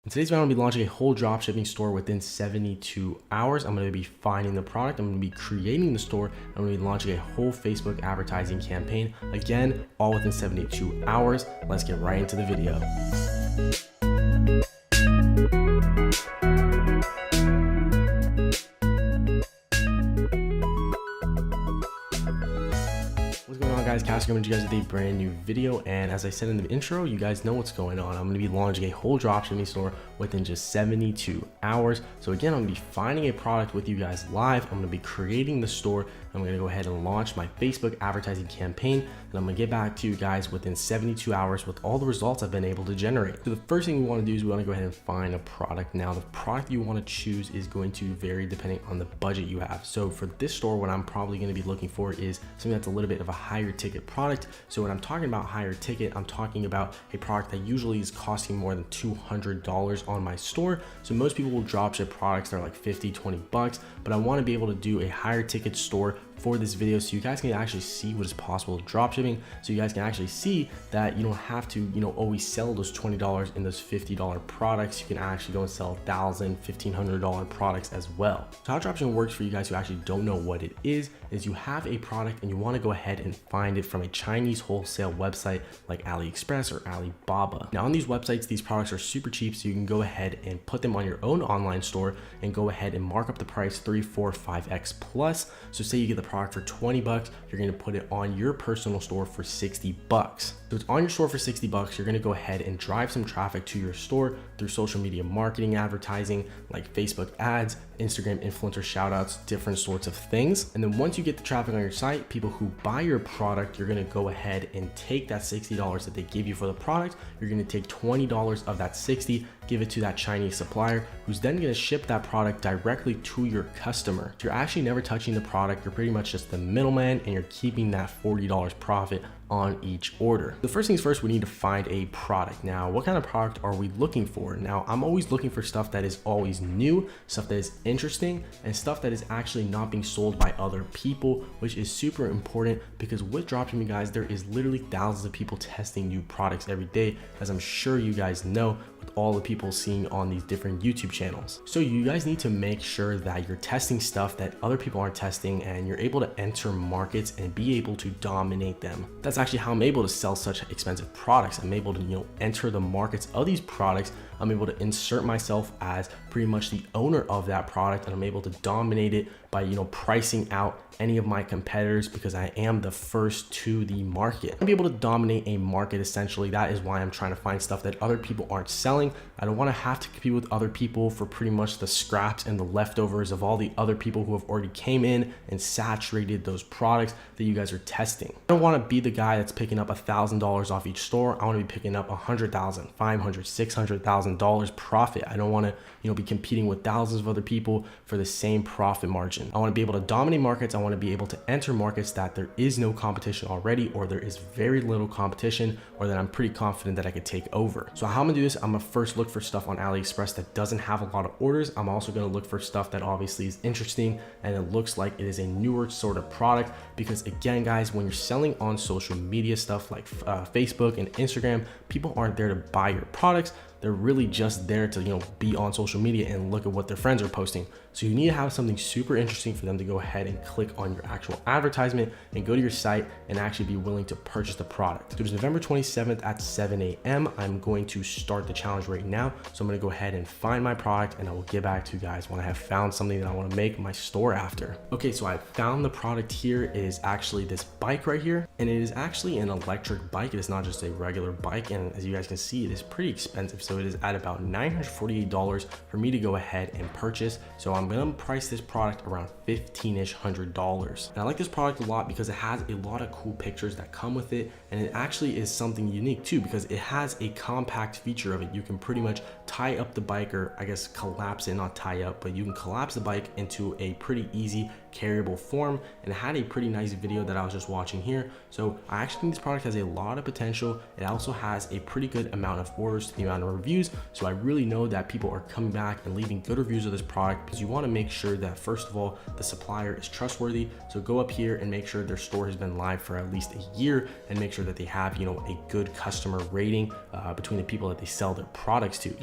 In today's video, I'm going to be launching a whole dropshipping store within 72 hours. I'm going to be finding the product. I'm going to be creating the store. I'm going to be launching a whole Facebook advertising campaign. Again, all within 72 hours. Let's get right into the video. What's going on, guys? Cass coming to you guys with a brand new video, and as I said in the intro, you guys know what's going on. I'm going to be launching a whole dropshipping store within just 72 hours. So again, I'm going to be finding a product with you guys live. I'm going to be creating the store. I'm going to go ahead and launch my Facebook advertising campaign, and I'm going to get back to you guys within 72 hours with all the results I've been able to generate. So the first thing we want to do is we want to go ahead and find a product. Now, the product you want to choose is going to vary depending on the budget you have. So for this store, what I'm probably going to be looking for is something that's a little bit of a higher ticket product. So when I'm talking about higher ticket, I'm talking about a product that usually is costing more than $200 on my store. So most people will dropship products that are like 50, 20 bucks, but I want to be able to do a higher ticket store for this video so you guys can actually see what is possible with dropshipping, so you guys can actually see that you don't have to always sell those $20 in those $50 products. You can actually go and sell $1,000, $1,500 products as well. So how dropshipping works for you guys who actually don't know what it is you have a product and you want to go ahead and find it from a Chinese wholesale website like AliExpress or Alibaba. Now on these websites, these products are super cheap, so you can go ahead and put them on your own online store and go ahead and mark up the price 3, 4, 5x plus. So say you get the product for 20 bucks, you're going to put it on your personal store for 60 bucks. So it's on your store for 60 bucks. You're going to go ahead and drive some traffic to your store through social media marketing, advertising like Facebook ads, Instagram influencer shoutouts, different sorts of things. And then once you get the traffic on your site, people who buy your product, you're going to go ahead and take that $60 that they give you for the product. You're going to take $20 of that 60, give it to that Chinese supplier, who's then going to ship that product directly to your customer. So you're actually never touching the product. You're pretty much just the middleman, and you're keeping that $40 profit on each order. The first things first, we need to find a product. Now, what kind of product are we looking for? Now, I'm always looking for stuff that is always new, stuff that is interesting, and stuff that is actually not being sold by other people, which is super important because with dropshipping, guys, there is literally thousands of people testing new products every day, as I'm sure you guys know, with all the people seeing on these different YouTube channels. So you guys need to make sure that you're testing stuff that other people aren't testing, and you're able to enter markets and be able to dominate them. That's actually how I'm able to sell such expensive products. I'm able to enter the markets of these products. I'm able to insert myself as pretty much the owner of that product, and I'm able to dominate it by pricing out any of my competitors because I am the first to the market. I'm able to dominate a market essentially. That is why I'm trying to find stuff that other people aren't selling. I don't want to have to compete with other people for pretty much the scraps and the leftovers of all the other people who have already came in and saturated those products that you guys are testing. I don't want to be the guy that's picking up $1,000 off each store. I want to be picking up $100,000, $500,000, $600,000 profit. I don't want to be competing with thousands of other people for the same profit margin. I want to be able to dominate markets. I want to be able to enter markets that there is no competition already, or there is very little competition, or that I'm pretty confident that I could take over. So how I'm gonna do this, I'm gonna first look for stuff on AliExpress that doesn't have a lot of orders. I'm also gonna look for stuff that obviously is interesting and it looks like it is a newer sort of product, because again, guys, when you're selling on social media stuff like Facebook and Instagram, people aren't there to buy your products. They're really just there to be on social media and look at what their friends are posting. So you need to have something super interesting for them to go ahead and click on your actual advertisement and go to your site and actually be willing to purchase the product. So it's November 27th at 7 a.m. I'm going to start the challenge right now. So I'm going to go ahead and find my product, and I will get back to you guys when I have found something that I want to make my store after. Okay, so I found the product here. It is actually this bike right here, and it is actually an electric bike. It is not just a regular bike, and as you guys can see, it is pretty expensive. So it is at about $948 for me to go ahead and purchase. So I'm gonna price this product around $1,500. And I like this product a lot because it has a lot of cool pictures that come with it, and it actually is something unique too because it has a compact feature of it. You can pretty much tie up the bike, or I guess collapse it, not tie up, but you can collapse the bike into a pretty easy carryable form, and it had a pretty nice video that I was just watching here. So I actually think this product has a lot of potential. It also has a pretty good amount of orders to the amount of reviews, so I really know that people are coming back and leaving good reviews of this product, because you want to make sure that first of all the supplier is trustworthy. So go up here and make sure their store has been live for at least a year, and make sure that they have a good customer rating between the people that they sell their products to.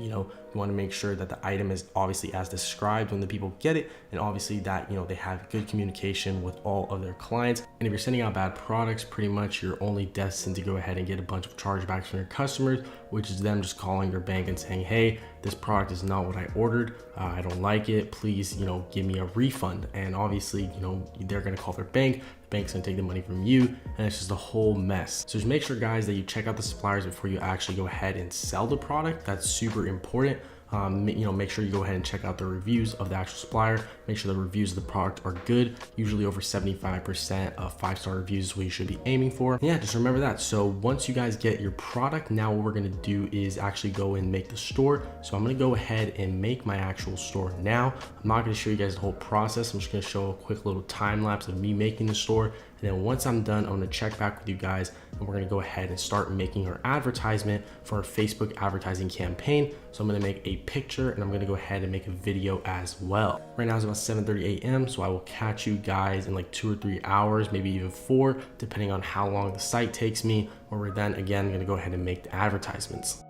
You want to make sure that the item is obviously as described when the people get it, and obviously that, you know, they have good communication with all of their clients. And if you're sending out bad products, pretty much you're only destined to go ahead and get a bunch of chargebacks from your customers, which is them just calling your bank and saying, hey, this product is not what I ordered. I don't like it. Please, you know, give me a refund. And obviously, you know, they're going to call their bank. The bank's going to take the money from you, and it's just a whole mess. So just make sure, guys, that you check out the suppliers before you actually go ahead and sell the product. That's super important. You know, make sure you go ahead and check out the reviews of the actual supplier. Make sure the reviews of the product are good. Usually over 75% of 5-star reviews is what you should be aiming for. And yeah, just remember that. So once you guys get your product, now what we're gonna do is actually go and make the store. So I'm gonna go ahead and make my actual store now. I'm not gonna show you guys the whole process. I'm just gonna show a quick little time lapse of me making the store. And then once I'm done, I'm gonna check back with you guys, and we're gonna go ahead and start making our advertisement for our Facebook advertising campaign. So I'm gonna make a picture, and I'm gonna go ahead and make a video as well. Right now it's about 7:30 a.m. So I will catch you guys in like 2 or 3 hours, maybe even 4, depending on how long the site takes me, where we're then again gonna go ahead and make the advertisements.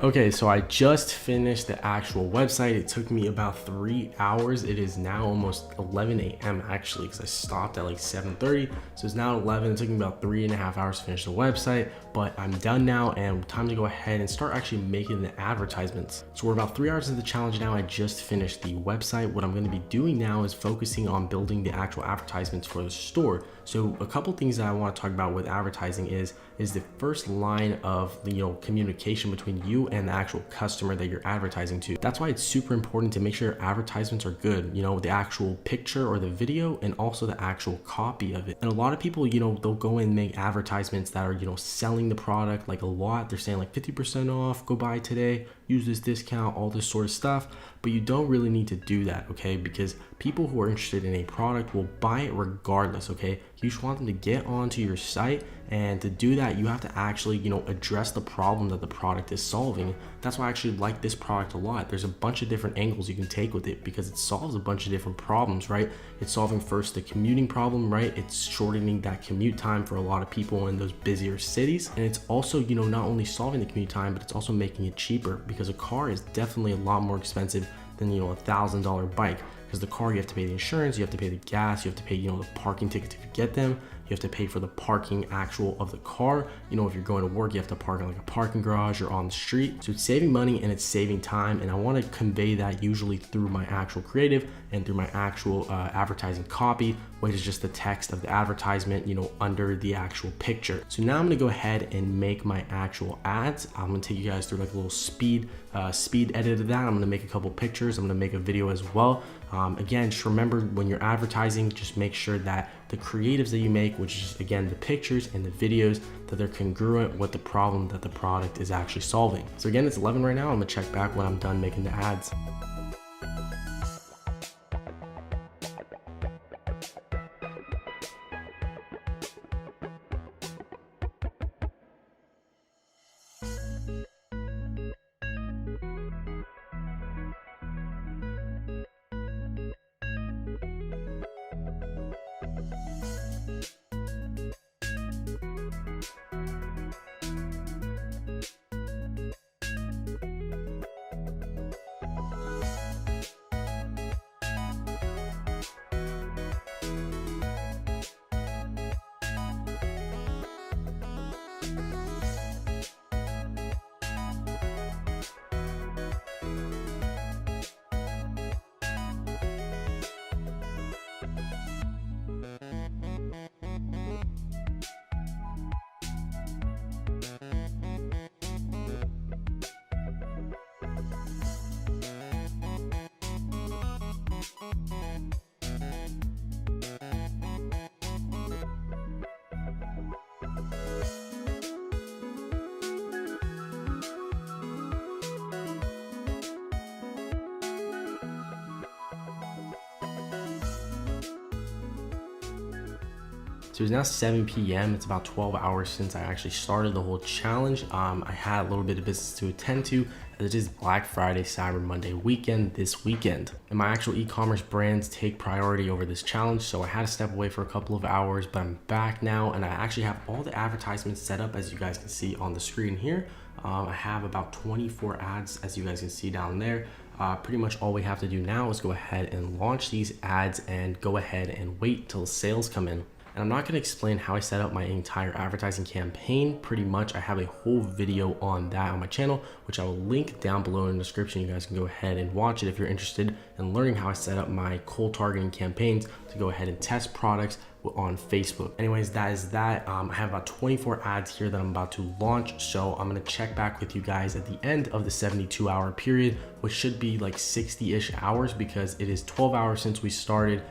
Okay, so I just finished the actual website. It took me about 3 hours. It is now almost 11 a.m. actually, because I stopped at like 7:30. So it's now 11. It took me about 3.5 hours to finish the website, but I'm done now, and time to go ahead and start actually making the advertisements. So we're about 3 hours into the challenge now. I just finished the website. What I'm going to be doing now is focusing on building the actual advertisements for the store. So a couple things that I want to talk about with advertising is the first line of the, you know, communication between you and the actual customer that you're advertising to. That's why it's super important to make sure your advertisements are good, you know, the actual picture or the video, and also the actual copy of it. And a lot of people, you know, they'll go and make advertisements that are, you know, selling the product like a lot. They're saying like 50% off, go buy today, use this discount, all this sort of stuff. But you don't really need to do that, okay? Because people who are interested in a product will buy it regardless, okay? You just want them to get onto your site, and to do that, you have to actually, you know, address the problem that the product is solving. That's why I actually like this product a lot. There's a bunch of different angles you can take with it, because it solves a bunch of different problems, right? It's solving first the commuting problem, right? It's shortening that commute time for a lot of people in those busier cities. And it's also, you know, not only solving the commute time, but it's also making it cheaper, because a car is definitely a lot more expensive than, you know, $1,000 bike. Because the car, you have to pay the insurance, you have to pay the gas, you have to pay, you know, the parking tickets if you get them. You have to pay for the parking actual of the car. You know, if you're going to work, you have to park in like a parking garage or on the street. So it's saving money and it's saving time. And I want to convey that usually through my actual creative and through my actual advertising copy, which is just the text of the advertisement, you know, under the actual picture. So now I'm going to go ahead and make my actual ads. I'm going to take you guys through like a little speed edit of that. I'm going to make a couple pictures. I'm going to make a video as well. Again, just remember, when you're advertising, just make sure that the creatives that you make, which is again the pictures and the videos, that they're congruent with the problem that the product is actually solving. So again, it's 11 right now. I'm gonna check back when I'm done making the ads. So it's now 7 p.m. It's about 12 hours since I actually started the whole challenge. I had a little bit of business to attend to, as it is Black Friday, Cyber Monday weekend this weekend. And my actual e-commerce brands take priority over this challenge, so I had to step away for a couple of hours, but I'm back now, and I actually have all the advertisements set up, as you guys can see on the screen here. I have about 24 ads, as you guys can see down there. Pretty much all we have to do now is go ahead and launch these ads and go ahead and wait till sales come in. And I'm not going to explain how I set up my entire advertising campaign. Pretty much I have a whole video on that on my channel, which I will link down below in the description. You guys can go ahead and watch it if you're interested in learning how I set up my cold targeting campaigns to go ahead and test products on Facebook. Anyways, that is that. I have about 24 ads here that I'm about to launch, so I'm going to check back with you guys at the end of the 72-hour period, which should be like 60-ish hours, because it is 12 hours since we started,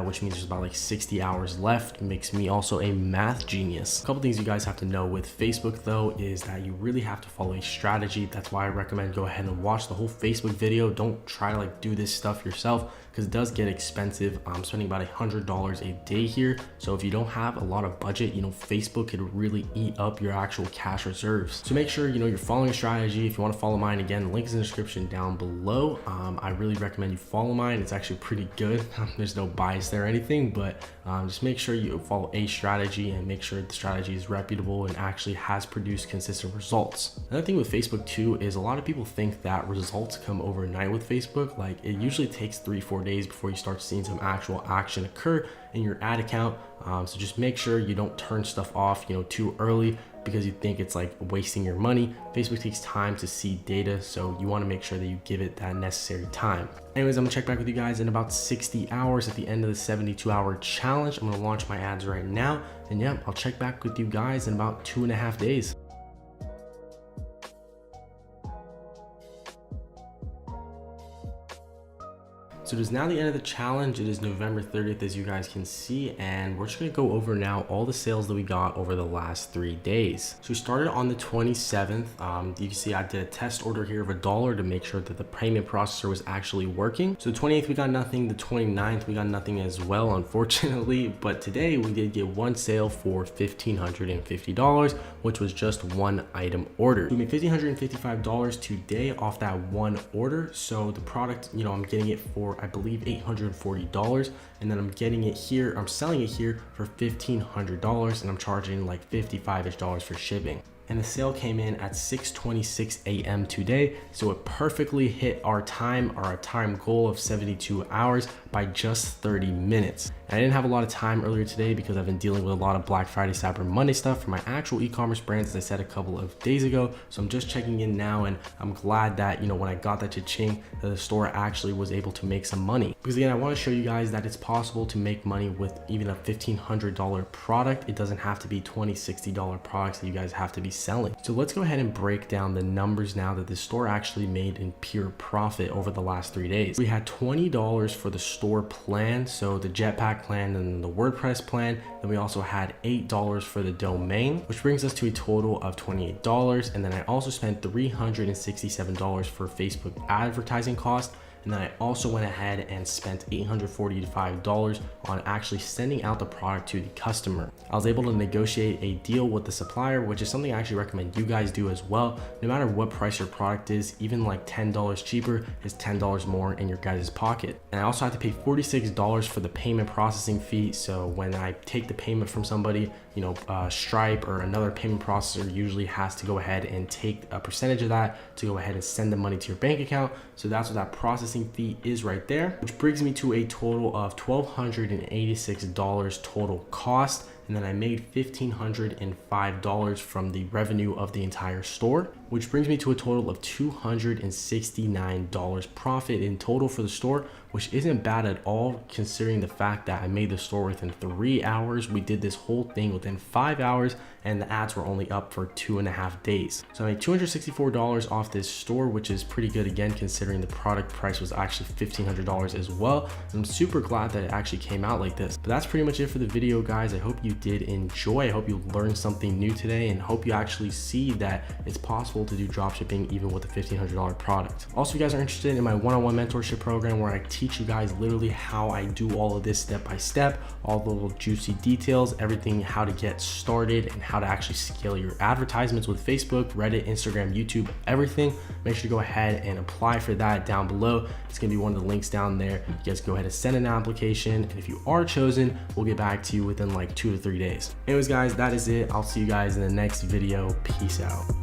which means there's about like 60 hours left. Makes me also a math genius. A couple things you guys have to know with Facebook though is that you really have to follow a strategy. That's why I recommend go ahead and watch the whole Facebook video. Don't try to like do this stuff yourself, because it does get expensive. I'm spending about $100 a day here. So if you don't have a lot of budget, Facebook could really eat up your actual cash reserves. So make sure, you're following a strategy. If you want to follow mine, again, link is in the description down below. I really recommend you follow mine. It's actually pretty good. There's no bias there or anything, but just make sure you follow a strategy and make sure the strategy is reputable and actually has produced consistent results. Another thing with Facebook too is a lot of people think that results come overnight with Facebook. Like, it usually takes 3-4 days before you start seeing some actual action occur in your ad account. So just make sure you don't turn stuff off, too early, because you think it's like wasting your money. Facebook takes time to see data, so you want to make sure that you give it that necessary time. Anyways, I'm gonna check back with you guys in about 60 hours at the end of the 72-hour challenge. I'm gonna launch my ads right now, and yeah, I'll check back with you guys in about 2.5 days. So it is now the end of the challenge. It is November 30th, as you guys can see, and we're just gonna go over now all the sales that we got over the last 3 days. So we started on the 27th. You can see I did a test order here of $1 to make sure that the payment processor was actually working. So the 28th we got nothing, the 29th we got nothing as well, unfortunately, but today we did get one sale for $1,550, which was just one item order. We made $1,555 today off that one order. So the product, I'm getting it for, I believe, $840, and then I'm getting it here, I'm selling it here for $1,500, and I'm charging like $55-ish for shipping. And the sale came in at 6:26 a.m. today, so it perfectly hit our time goal of 72 hours by just 30 minutes. And I didn't have a lot of time earlier today because I've been dealing with a lot of Black Friday, Cyber Monday stuff for my actual e-commerce brands, as I said a couple of days ago. So I'm just checking in now, and I'm glad that, when I got that cha-ching, the store actually was able to make some money. Because again, I want to show you guys that it's possible to make money with even a $1,500 product. It doesn't have to be $20, $60 products that you guys have to be selling. So let's go ahead and break down the numbers now that the store actually made in pure profit over the last 3 days. We had $20 for the store plan, so the Jetpack plan and the WordPress plan. Then we also had $8 for the domain, which brings us to a total of $28. And then I also spent $367 for Facebook advertising cost. And then I also went ahead and spent $845 on actually sending out the product to the customer. I was able to negotiate a deal with the supplier, which is something I actually recommend you guys do as well. No matter what price your product is, even like $10 cheaper is $10 more in your guys' pocket. And I also had to pay $46 for the payment processing fee. So when I take the payment from somebody, Stripe or another payment processor usually has to go ahead and take a percentage of that to go ahead and send the money to your bank account. So that's what that processing fee is right there, which brings me to a total of $1,286 total cost. And then I made $1,505 from the revenue of the entire store, which brings me to a total of $269 profit in total for the store, which isn't bad at all considering the fact that I made the store within 3 hours. We did this whole thing within 5 hours, and the ads were only up for 2.5 days. So I made $264 off this store, which is pretty good again, considering the product price was actually $1,500 as well. And I'm super glad that it actually came out like this. But that's pretty much it for the video, guys. I hope you did enjoy. I hope you learned something new today, and hope you actually see that it's possible to do dropshipping even with a $1,500 product. Also, if you guys are interested in my one-on-one mentorship program where I teach you guys literally how I do all of this step by step, all the little juicy details, everything, how to get started and how to actually scale your advertisements with Facebook, Reddit, Instagram, YouTube, everything, make sure to go ahead and apply for that down below. It's gonna be one of the links down there. You guys go ahead and send an application, and if you are chosen, we'll get back to you within like 2 to 3 days. Anyways guys, that is it. I'll see you guys in the next video. Peace out.